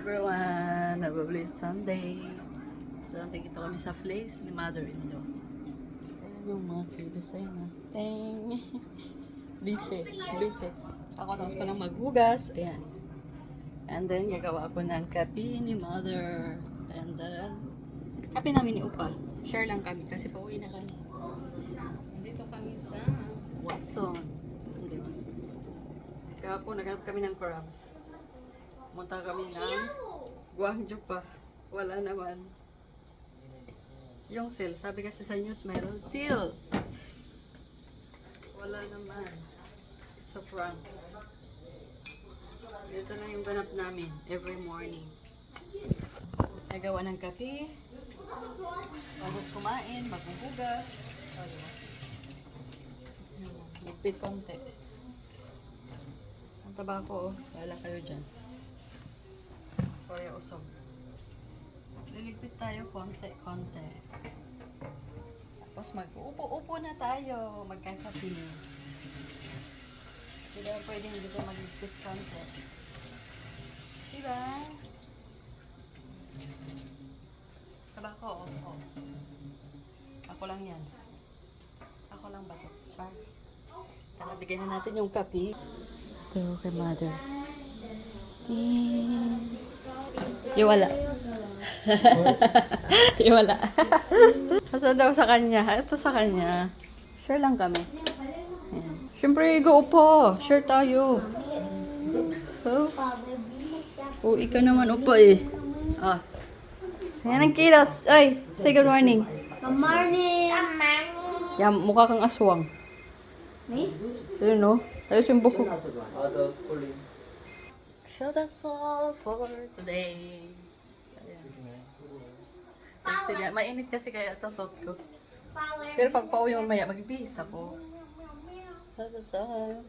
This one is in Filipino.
everyone! Have a blessed Sunday. So, dito kami sa place ni mother-in-law. Ayan yung mga kilos. Ayan na. Teng! Busy. Busy. Ako tapos palang maghugas. Ayan. And then, gagawa ko ng kape ni mother. And then, kape namin ni Upa. Share lang kami kasi pauwi na kami. Dito kami sa Wason. Diba? Kahapon, naghanap kami ng crabs. Punta kami ng Guangzhou pa. Wala naman. Yung seal. Sabi kasi sa news meron seal. Wala naman. So prank. Ito na yung ganap namin. Every morning. Nagawa ng kape. Tapos kumain. Maghuhugas. Ligpit konti. Ang tabako, wala kayo dyan. Korea usog. Liligpit tayo konti-konti. Tapos mag-upo-upo na tayo. Magkakapi. Hindi na pwedeng dito magligpit konti. Diba? Tabako, oh. Ako lang yan. Ako lang ba ito? Char. Tara, bigyan na natin yung kapi. Ito kay mother. Iwala. Iwala. Asa daw sa kanya? Ito sa kanya. Share lang kami. Ayan. Siyempre, go upo. Share tayo. Oh, ikaw naman upo eh. Ah. Ayan ang kilos. Ay, say good morning. Good morning! Yan, mukha kang aswang. Me? Ayun no? Ayos yung buko. So that's all for today. Sige, mainit kasi kaya ito suot ko. Pero pag pauwi mamaya, magbihis ako. So that's all.